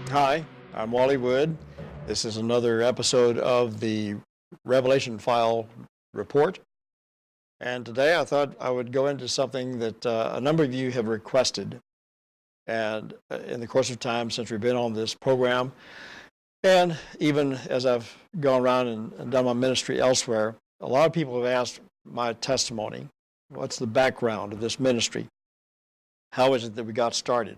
Hi, I'm Wally Wood. This is another episode of the Revelation File Report. And today I thought I would go into something that a number of you have requested. And in the course of time since we've been on this program, and even as I've gone around and done my ministry elsewhere, a lot of people have asked my testimony. What's the background of this ministry? How is it that we got started?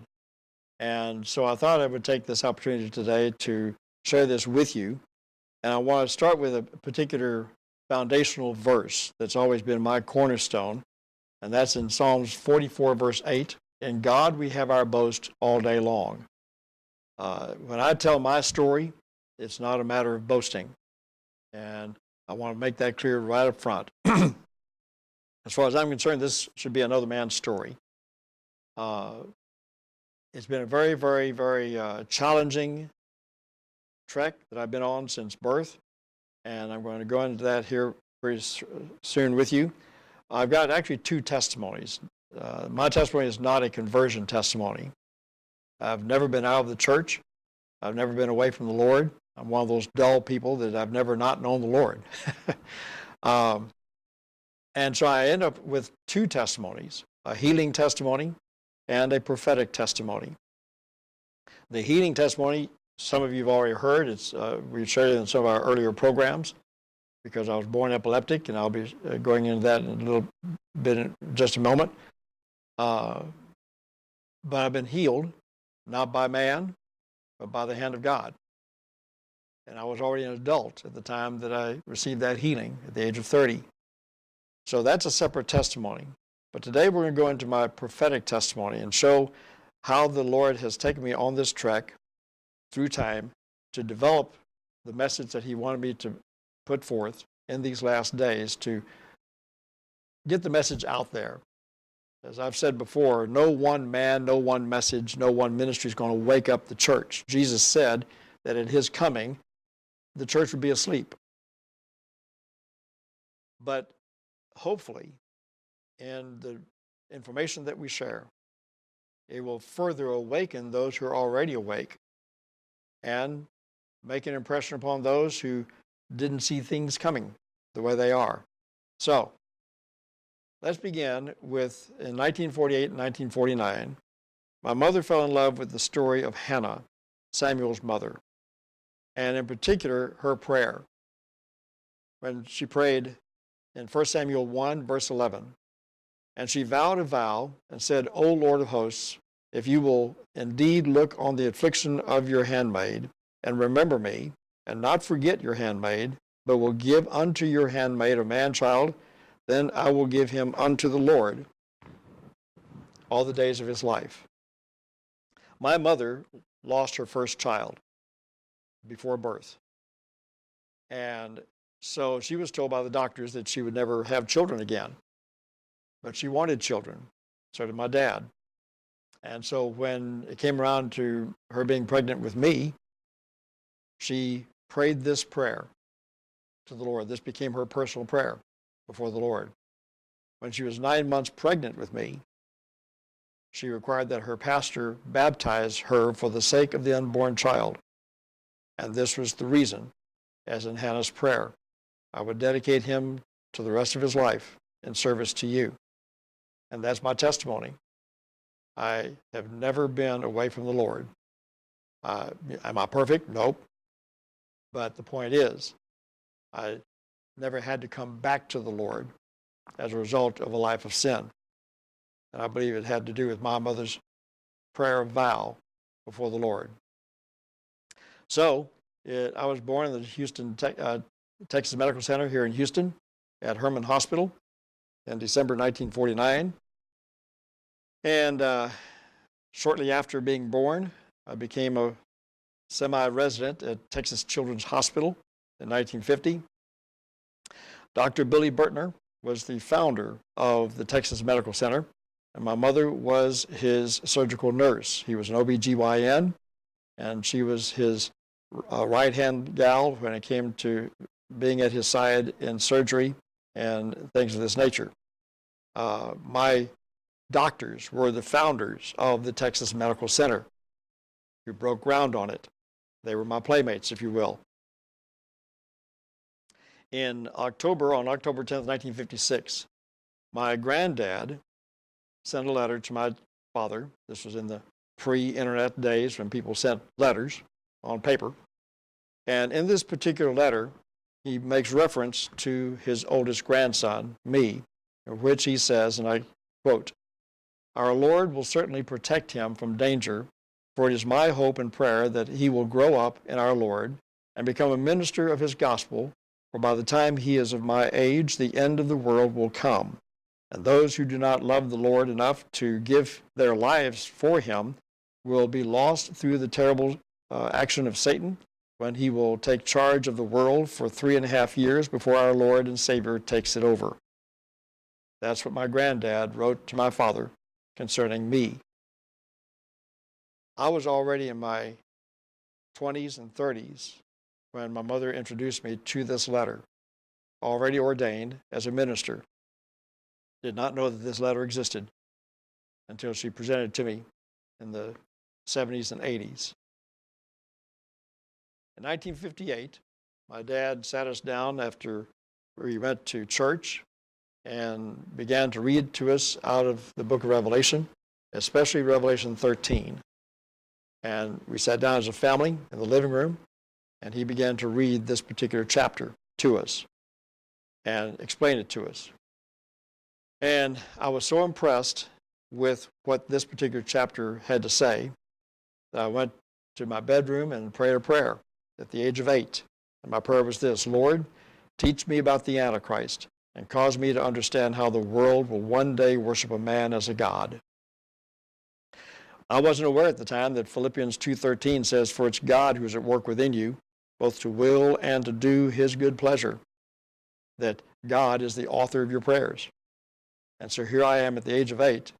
And so I thought I would take this opportunity today to share this with you. And I want to start with a particular foundational verse that's always been my cornerstone, and that's in Psalms 44, verse 8. In God we have our boast all day long. When I tell my story, it's not a matter of boasting. And I want to make that clear right up front. As far as I'm concerned, this should be another man's story. It's been a very, very, very challenging trek that I've been on since birth, and I'm going to go into that here pretty soon with you. I've got actually two testimonies. My testimony is not a conversion testimony. I've never been out of the church. I've never been away from the Lord. I'm one of those dull people that I've never not known the Lord. And so I end up with two testimonies, a healing testimony and a prophetic testimony. The healing testimony, some of you have already heard. We've shared it in some of our earlier programs because I was born epileptic, and I'll be going into that in a little bit in just a moment. But I've been healed, not by man, but by the hand of God. And I was already an adult at the time that I received that healing at the age of 30. So that's a separate testimony. But today we're going to go into my prophetic testimony and show how the Lord has taken me on this trek through time to develop the message that He wanted me to put forth in these last days to get the message out there. As I've said before, no one man, no one message, no one ministry is going to wake up the church. Jesus said that at His coming, the church would be asleep. But hopefully, in the information that we share, it will further awaken those who are already awake and make an impression upon those who didn't see things coming the way they are. So, let's begin with, in 1948 and 1949, my mother fell in love with the story of Hannah, Samuel's mother, and in particular, her prayer. When she prayed in 1 Samuel 1, verse 11, and she vowed a vow and said, O Lord of hosts, if you will indeed look on the affliction of your handmaid, and remember me, and not forget your handmaid, but will give unto your handmaid a man-child, then I will give him unto the Lord all the days of his life. My mother lost her first child before birth. And so she was told by the doctors that she would never have children again. But she wanted children. So did my dad. And so when it came around to her being pregnant with me, she prayed this prayer to the Lord. This became her personal prayer before the Lord. When she was 9 months pregnant with me, she required that her pastor baptize her for the sake of the unborn child. And this was the reason, as in Hannah's prayer, I would dedicate him to the rest of his life in service to you. And that's my testimony. I have never been away from the Lord. Am I perfect? Nope. But the point is, I never had to come back to the Lord as a result of a life of sin. And I believe it had to do with my mother's prayer of vow before the Lord. So, I was born in the Houston, Texas Medical Center here in Houston at Herman Hospital in December 1949. And shortly after being born, I became a semi-resident at Texas Children's Hospital in 1950. Dr. Billy Burtner was the founder of the Texas Medical Center, and my mother was his surgical nurse. He was an OB-GYN, and she was his right-hand gal when it came to being at his side in surgery and things of this nature. My doctors were the founders of the Texas Medical Center. who broke ground on it. They were my playmates, if you will. On October 10th, 1956, my granddad sent a letter to my father. This was in the pre-internet days when people sent letters on paper. And in this particular letter, he makes reference to his oldest grandson, me, in which he says, and I quote, "Our Lord will certainly protect him from danger, for it is my hope and prayer that he will grow up in our Lord and become a minister of his gospel, for by the time he is of my age, the end of the world will come. And those who do not love the Lord enough to give their lives for him will be lost through the terrible action of Satan, when he will take charge of the world for 3.5 years before our Lord and Savior takes it over." That's what my granddad wrote to my father concerning me. I was already in my 20s and 30s when my mother introduced me to this letter, already ordained as a minister. Did not know that this letter existed until she presented it to me in the 70s and 80s. In 1958, my dad sat us down after we went to church and began to read to us out of the book of Revelation, especially Revelation 13. And we sat down as a family in the living room, and he began to read this particular chapter to us and explain it to us. And I was so impressed with what this particular chapter had to say that I went to my bedroom and prayed a prayer at the age of 8. And my prayer was this: "Lord, teach me about the Antichrist and cause me to understand how the world will one day worship a man as a god." I wasn't aware at the time that Philippians 2:13 says, "For it's God who is at work within you, both to will and to do his good pleasure." That God is the author of your prayers. And so here I am at the age of 8,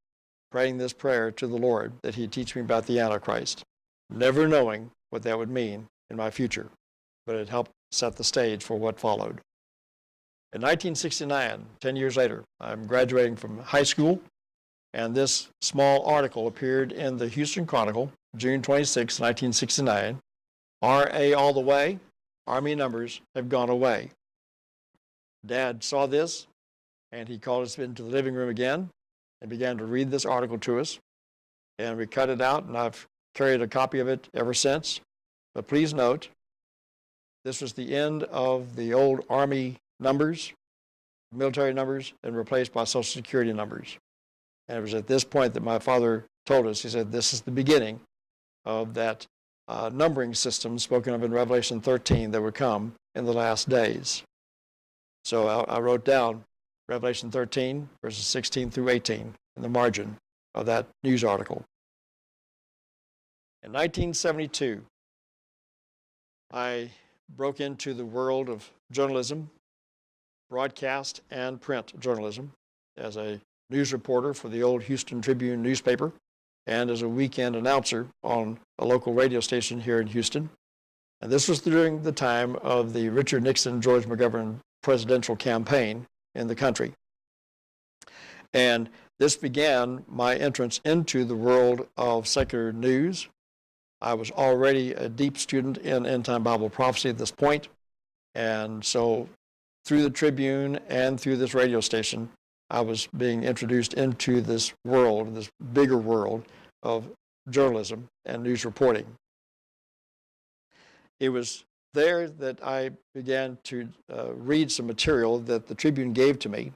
praying this prayer to the Lord that he'd teach me about the Antichrist, never knowing what that would mean in my future, but it helped set the stage for what followed. In 1969, 10 years later, I'm graduating from high school, and this small article appeared in the Houston Chronicle, June 26, 1969. "RA all the way, Army numbers have gone away." Dad saw this, and he called us into the living room again and began to read this article to us. And we cut it out, and I've carried a copy of it ever since. But please note, this was the end of the old Army numbers, military numbers, and replaced by Social Security numbers. And it was at this point that my father told us, he said, this is the beginning of that numbering system spoken of in Revelation 13 that would come in the last days. So I wrote down Revelation 13, verses 16 through 18 in the margin of that news article. In 1972, I broke into the world of journalism, broadcast and print journalism, as a news reporter for the old Houston Tribune newspaper and as a weekend announcer on a local radio station here in Houston. And this was during the time of the Richard Nixon-George McGovern presidential campaign in the country. And this began my entrance into the world of secular news. I was already a deep student in end-time Bible prophecy at this point, and so through the Tribune and through this radio station, I was being introduced into this world, this bigger world of journalism and news reporting. It was there that I began to read some material that the Tribune gave to me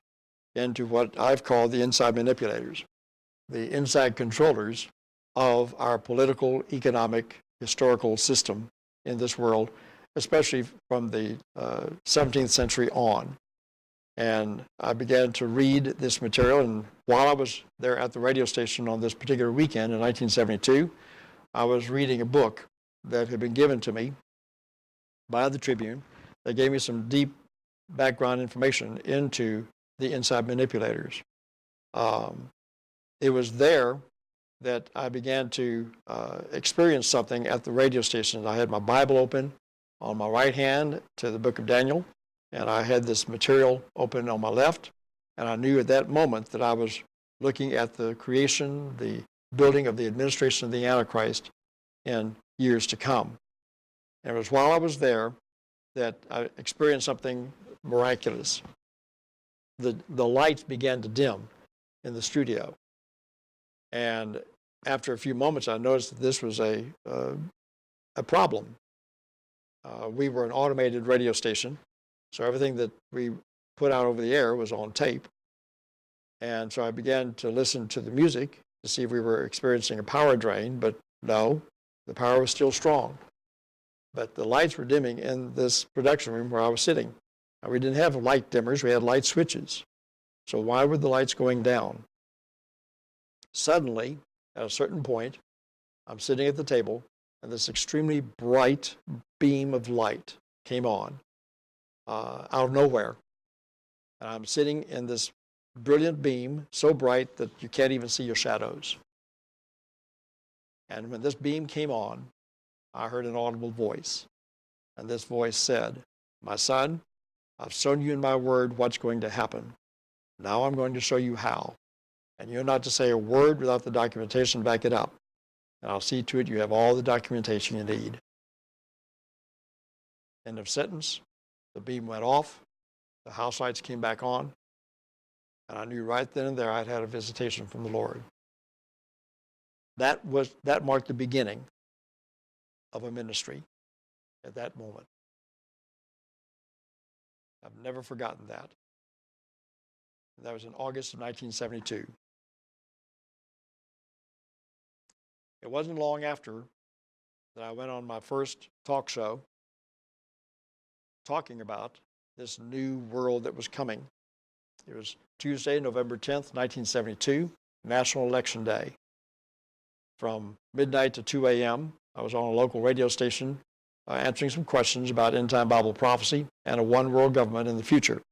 into what I've called the inside manipulators, the inside controllers of our political, economic, historical system in this world, especially from the 17th century on. And I began to read this material, and while I was there at the radio station on this particular weekend in 1972, I was reading a book that had been given to me by the Tribune that gave me some deep background information into the inside manipulators. It was there that I began to experience something at the radio station. I had my Bible open on my right hand to the book of Daniel, and I had this material open on my left, and I knew at that moment that I was looking at the creation, the building of the administration of the Antichrist in years to come. And it was while I was there that I experienced something miraculous. The lights began to dim in the studio. And after a few moments, I noticed that this was a problem. We were an automated radio station, so everything that we put out over the air was on tape. And so I began to listen to the music to see if we were experiencing a power drain, but no, the power was still strong. But the lights were dimming in this production room where I was sitting. Now, we didn't have light dimmers, we had light switches. So why were the lights going down? Suddenly, at a certain point, I'm sitting at the table, and this extremely bright beam of light came on out of nowhere. And I'm sitting in this brilliant beam, so bright that you can't even see your shadows. And when this beam came on, I heard an audible voice. And this voice said, "My son, I've shown you in my word what's going to happen. Now I'm going to show you how. And you're not to say a word without the documentation to back it up. And I'll see to it you have all the documentation you need." End of sentence. The beam went off. The house lights came back on. And I knew right then and there I'd had a visitation from the Lord. That marked the beginning of a ministry at that moment. I've never forgotten that. That was in August of 1972. It wasn't long after that I went on my first talk show talking about this new world that was coming. It was Tuesday, November 10th, 1972, National Election Day. From midnight to 2 a.m., I was on a local radio station answering some questions about end-time Bible prophecy and a one-world government in the future.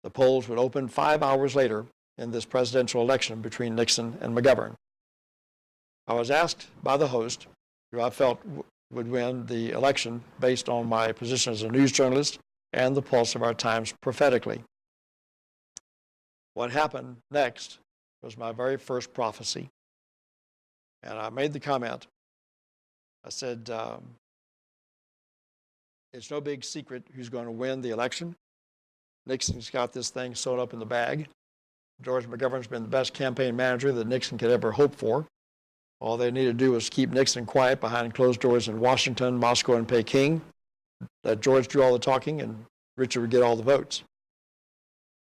The polls would open 5 hours later in this presidential election between Nixon and McGovern. I was asked by the host who I felt would win the election based on my position as a news journalist and the pulse of our times prophetically. What happened next was my very first prophecy. And I made the comment, I said, it's no big secret who's going to win the election. Nixon's got this thing sewed up in the bag. George McGovern's been the best campaign manager that Nixon could ever hope for. All they need to do is keep Nixon quiet behind closed doors in Washington, Moscow, and Peking. Let George do all the talking, and Richard would get all the votes.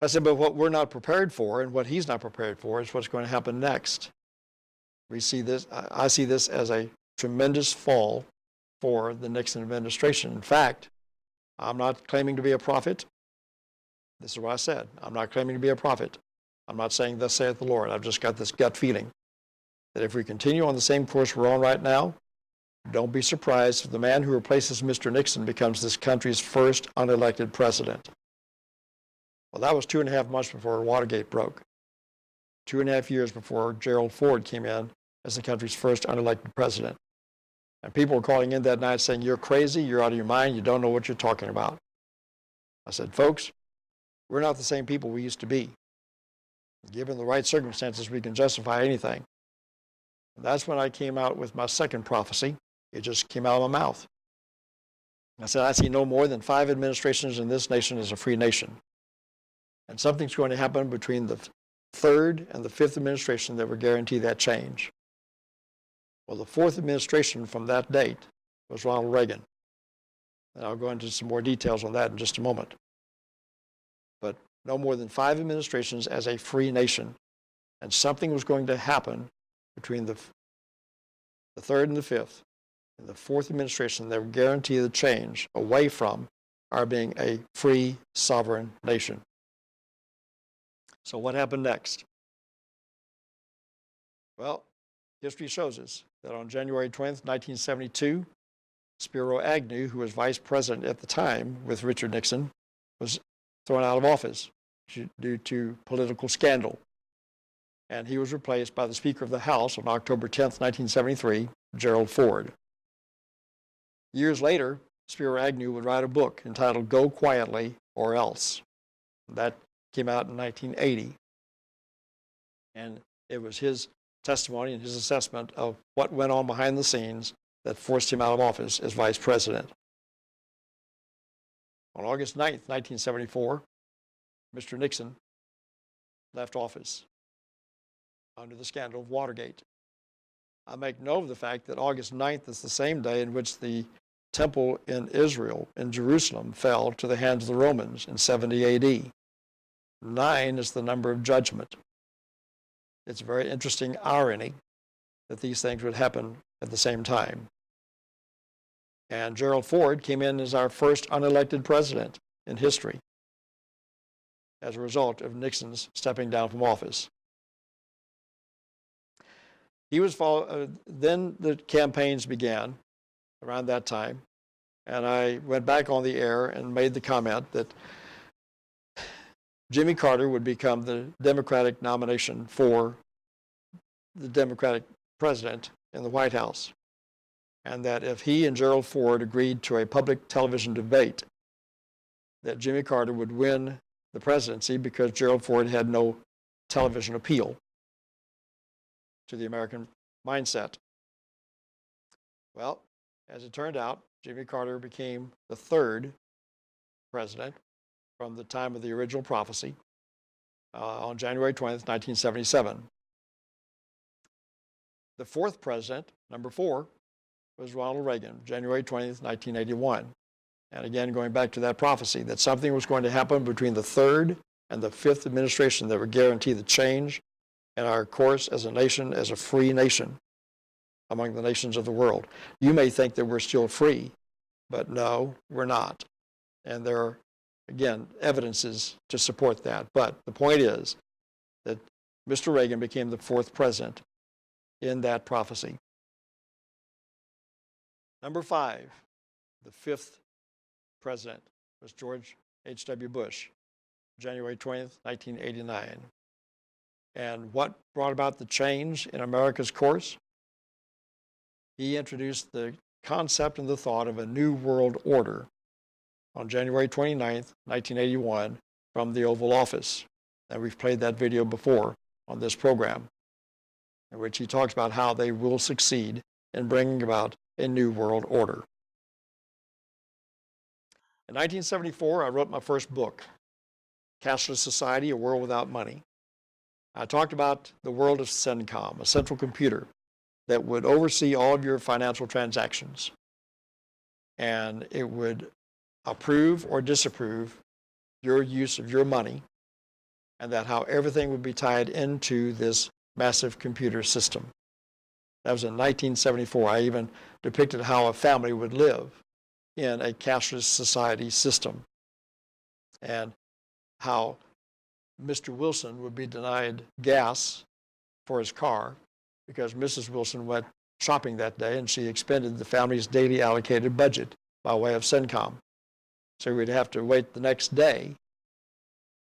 I said, but what we're not prepared for, and what he's not prepared for, is what's going to happen next. We see this. I see this as a tremendous fall for the Nixon administration. In fact, I'm not claiming to be a prophet. This is what I said. I'm not claiming to be a prophet. I'm not saying thus saith the Lord. I've just got this gut feeling that if we continue on the same course we're on right now, don't be surprised if the man who replaces Mr. Nixon becomes this country's first unelected president. Well, that was 2.5 months before Watergate broke. 2.5 years before Gerald Ford came in as the country's first unelected president. And people were calling in that night saying, "You're crazy, you're out of your mind, you don't know what you're talking about." I said, folks, we're not the same people we used to be. Given the right circumstances, we can justify anything. And that's when I came out with my second prophecy. It just came out of my mouth. I said, I see no more than 5 administrations in this nation as a free nation. And something's going to happen between the 3rd and the 5th administration that would guarantee that change. Well, the 4th administration from that date was Ronald Reagan. And I'll go into some more details on that in just a moment. But no more than 5 administrations as a free nation. And something was going to happen between the 3rd and the 5th and the 4th administration that would guarantee the change away from our being a free, sovereign nation. So what happened next? Well, history shows us that on January 20th, 1972, Spiro Agnew, who was vice president at the time with Richard Nixon, was thrown out of office due to political scandal. And he was replaced by the Speaker of the House on October 10th, 1973, Gerald Ford. Years later, Spiro Agnew would write a book entitled Go Quietly or Else. That came out in 1980. And it was his testimony and his assessment of what went on behind the scenes that forced him out of office as vice president. On August 9th, 1974, Mr. Nixon left office under the scandal of Watergate. I make note of the fact that August 9th is the same day in which the temple in Israel, in Jerusalem, fell to the hands of the Romans in 70 AD. 9 is the number of judgment. It's a very interesting irony that these things would happen at the same time. And Gerald Ford came in as our first unelected president in history as a result of Nixon's stepping down from office. Then the campaigns began around that time, and I went back on the air and made the comment that Jimmy Carter would become the Democratic nomination for the Democratic president in the White House, and that if he and Gerald Ford agreed to a public television debate, that Jimmy Carter would win the presidency because Gerald Ford had no television appeal to the American mindset. Well, as it turned out, Jimmy Carter became the third president from the time of the original prophecy on January 20th, 1977. The fourth president, number 4, was Ronald Reagan, January 20th, 1981. And again, going back to that prophecy, that something was going to happen between the third and the fifth administration that would guarantee the change in our course as a nation, as a free nation among the nations of the world. You may think that we're still free, but no, we're not. And there are, again, evidences to support that. But the point is that Mr. Reagan became the fourth president in that prophecy. Number 5, the fifth president, was George H.W. Bush, January 20th, 1989. And what brought about the change in America's course? He introduced the concept and the thought of a new world order on January 29th, 1981, from the Oval Office. And we've played that video before on this program, in which he talks about how they will succeed in bringing about a new world order. In 1974, I wrote my first book, Cashless Society, A World Without Money. I talked about the world of CENTCOM, a central computer that would oversee all of your financial transactions. And it would approve or disapprove your use of your money, and that how everything would be tied into this massive computer system. That was in 1974. I even depicted how a family would live in a cashless society system, and how Mr. Wilson would be denied gas for his car because Mrs. Wilson went shopping that day and she expended the family's daily allocated budget by way of CENTCOM. So we'd have to wait the next day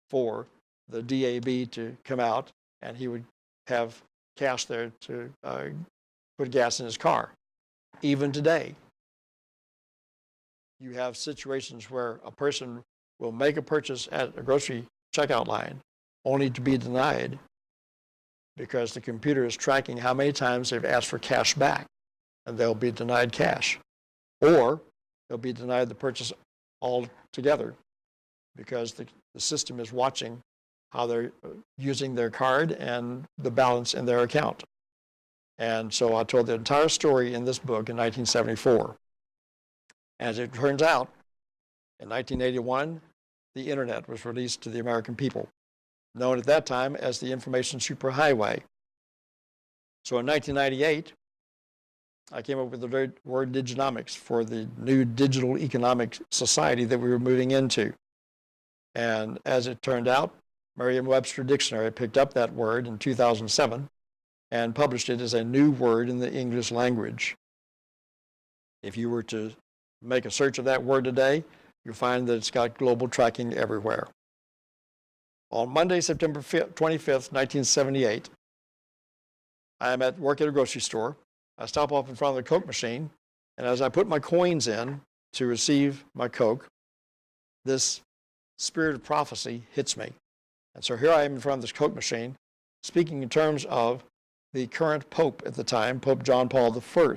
for the DAB to come out, and he would have cash there to put gas in his car. Even today, you have situations where a person will make a purchase at a grocery checkout line only to be denied because the computer is tracking how many times they've asked for cash back, and they'll be denied cash. Or they'll be denied the purchase altogether because the system is watching how they're using their card and the balance in their account. And so I told the entire story in this book in 1974. As it turns out, in 1981, the internet was released to the American people, known at that time as the information superhighway. So in 1998, I came up with the word diginomics for the new digital economic society that we were moving into. And as it turned out, Merriam-Webster Dictionary picked up that word in 2007 and published it as a new word in the English language. If you were to make a search of that word today, you'll find that it's got global tracking everywhere. On Monday, September 25th, 1978, I am at work at a grocery store. I stop off in front of the Coke machine, and as I put my coins in to receive my Coke, this spirit of prophecy hits me. And so here I am in front of this Coke machine, speaking in terms of the current Pope at the time, Pope John Paul I,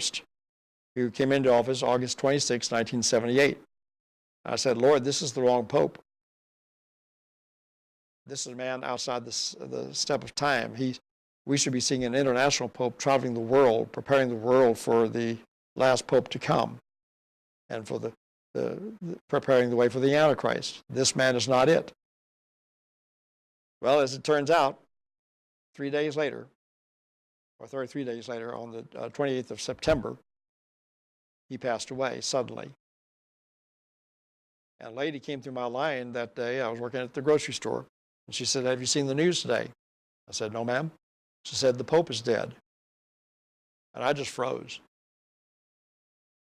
who came into office August 26, 1978. I said, Lord, this is the wrong Pope. This is a man outside the step of time. We should be seeing an international Pope traveling the world, preparing the world for the last Pope to come, and for the preparing the way for the Antichrist. This man is not it. Well, as it turns out, 3 days later, or 33 days later, on the 28th of September, he passed away suddenly. And a lady came through my line that day. I was working at the grocery store, and she said, have you seen the news today? I said, no, ma'am. She said, the Pope is dead. And I just froze.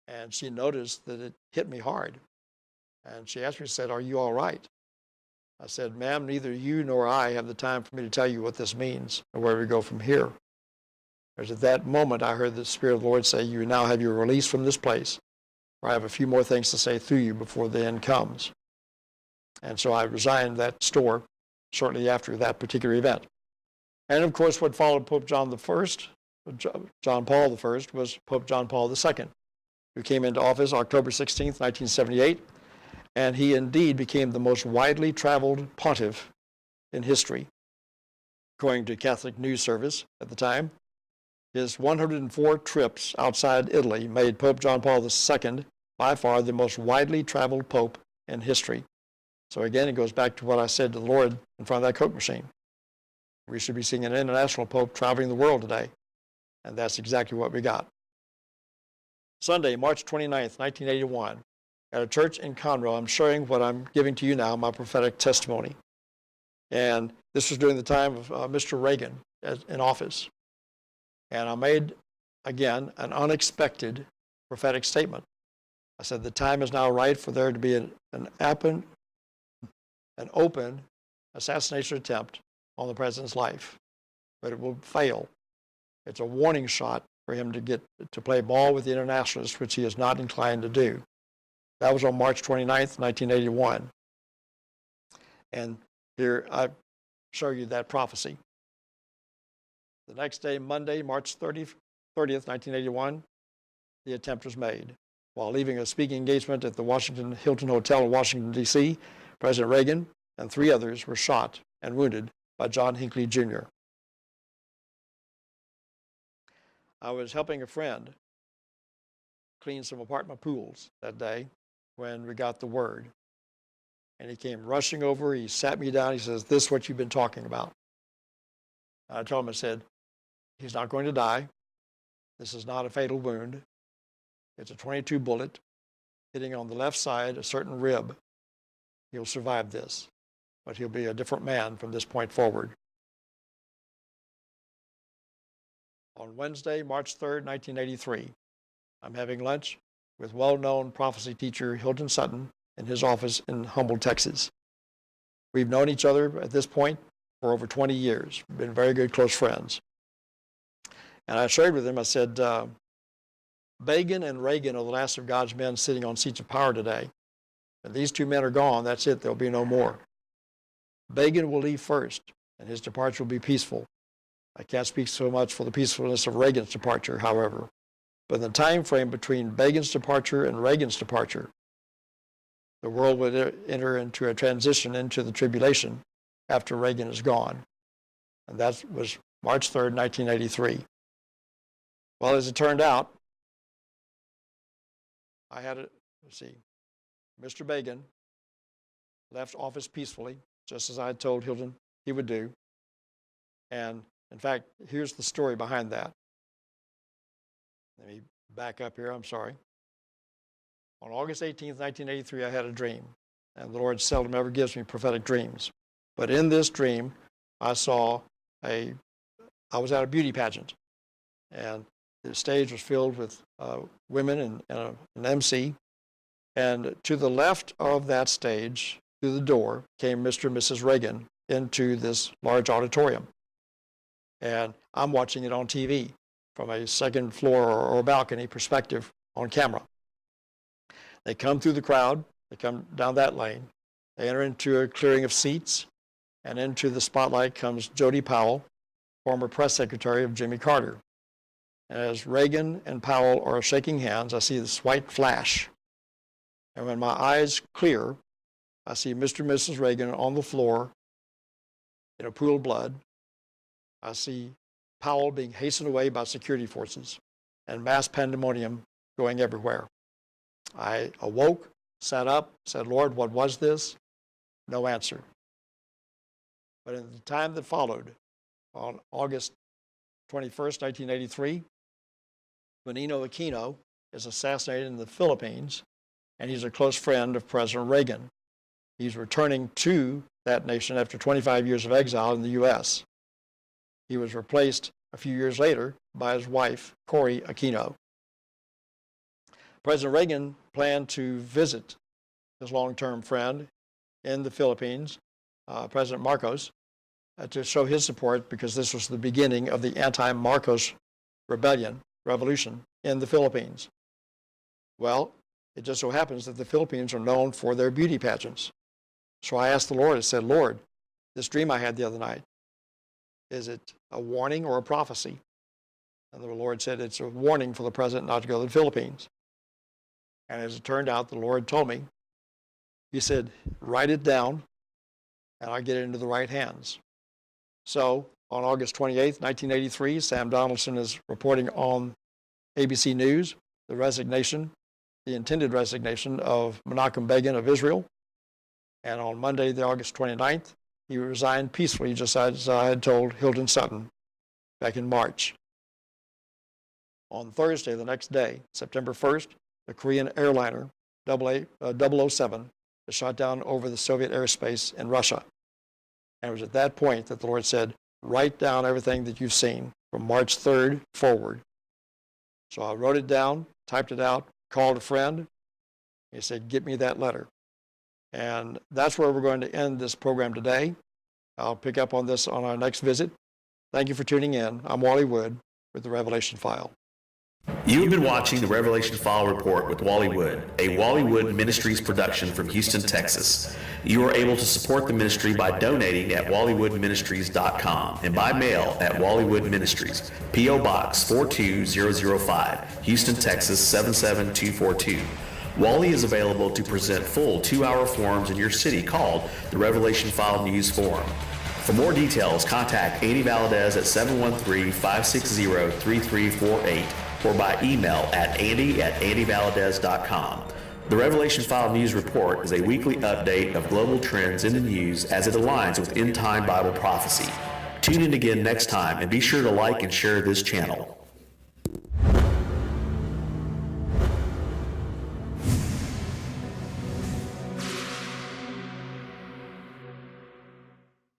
And she noticed that it hit me hard. And she asked me, she said, are you all right? I said, ma'am, neither you nor I have the time for me to tell you what this means or where we go from here. Because at that moment, I heard the Spirit of the Lord say, you now have your release from this place, for I have a few more things to say through you before the end comes. And so I resigned that store shortly after that particular event. And of course, what followed Pope John Paul I, was Pope John Paul II, who came into office October 16, 1978, and he indeed became the most widely traveled pontiff in history. According to Catholic News Service at the time, his 104 trips outside Italy made Pope John Paul II by far the most widely traveled pope in history. So again, it goes back to what I said to the Lord in front of that Coke machine. We should be seeing an international pope traveling the world today. And that's exactly what we got. Sunday, March 29th, 1981, at a church in Conroe, I'm sharing what I'm giving to you now, my prophetic testimony. And this was during the time of Mr. Reagan in office. And I made, again, an unexpected prophetic statement. I said, the time is now right for there to be an open assassination attempt on the president's life, but it will fail. It's a warning shot for him to play ball with the internationalists, which he is not inclined to do. That was on March 29th, 1981. And here I show you that prophecy. The next day, Monday, March 30th, 1981, the attempt was made. While leaving a speaking engagement at the Washington Hilton Hotel in Washington, D.C., President Reagan and 3 others were shot and wounded by John Hinckley, Jr. I was helping a friend clean some apartment pools that day when we got the word. And he came rushing over, he sat me down, he says, this is what you've been talking about. I told him, I said, he's not going to die. This is not a fatal wound. It's a .22 bullet hitting on the left side, a certain rib. He'll survive this, but he'll be a different man from this point forward. On Wednesday, March 3rd, 1983, I'm having lunch with well-known prophecy teacher Hilton Sutton in his office in Humble, Texas. We've known each other at this point for over 20 years, been very good close friends. And I shared with him, I said, Begin and Reagan are the last of God's men sitting on seats of power today. And these 2 men are gone, that's it, there'll be no more. Begin will leave first, and his departure will be peaceful. I can't speak so much for the peacefulness of Reagan's departure, however. But in the time frame between Begin's departure and Reagan's departure, the world would enter into a transition into the tribulation after Reagan is gone. And that was March 3rd, 1983. Well, as it turned out, I had Mr. Begin left office peacefully, just as I had told Hilton he would do. And in fact, here's the story behind that. Let me back up here, I'm sorry. On August 18th, 1983, I had a dream. And the Lord seldom ever gives me prophetic dreams. But in this dream, I was at a beauty pageant. And the stage was filled with women and an MC. And to the left of that stage, through the door, came Mr. and Mrs. Reagan into this large auditorium. And I'm watching it on TV from a second floor or balcony perspective on camera. They come through the crowd, they come down that lane, they enter into a clearing of seats, and into the spotlight comes Jody Powell, former press secretary of Jimmy Carter. And as Reagan and Powell are shaking hands, I see this white flash. And when my eyes clear, I see Mr. and Mrs. Reagan on the floor in a pool of blood. I see Powell being hastened away by security forces and mass pandemonium going everywhere. I awoke, sat up, said, Lord, what was this? No answer. But in the time that followed, on August 21st, 1983, Benigno Aquino is assassinated in the Philippines, and he's a close friend of President Reagan. He's returning to that nation after 25 years of exile in the U.S. He was replaced a few years later by his wife, Cory Aquino. President Reagan planned to visit his long-term friend in the Philippines, President Marcos, to show his support because this was the beginning of the anti-Marcos revolution in the Philippines. Well, it just so happens that the Philippines are known for their beauty pageants. So I asked the Lord, I said, Lord, this dream I had the other night, is it a warning or a prophecy? And the Lord said, it's a warning for the president not to go to the Philippines. And as it turned out, the Lord told me, he said, write it down, and I'll get it into the right hands. So on August 28th, 1983, Sam Donaldson is reporting on ABC News the intended resignation of Menachem Begin of Israel. And on Monday, the August 29th, he resigned peacefully, just as I had told Hilton Sutton back in March. On Thursday, the next day, September 1st, the Korean airliner 007 was shot down over the Soviet airspace in Russia. And it was at that point that the Lord said, write down everything that you've seen from March 3rd forward. So I wrote it down, typed it out, called a friend. He said, get me that letter. And that's where we're going to end this program today. I'll pick up on this on our next visit. Thank you for tuning in. I'm Wally Wood with the Revelation File. You have been watching the Revelation File Report with Wally Wood, a Wally Wood Ministries production from Houston, Texas. You are able to support the ministry by donating at wallywoodministries.com and by mail at Wally Wood Ministries, P.O. Box 42005, Houston, Texas 77242. Wally is available to present full 2-hour forums in your city called the Revelation File News Forum. For more details, contact Andy Valadez at 713-560-3348 or by email at andy@andyvaladez.com. The Revelation File News Report is a weekly update of global trends in the news as it aligns with end-time Bible prophecy. Tune in again next time and be sure to like and share this channel.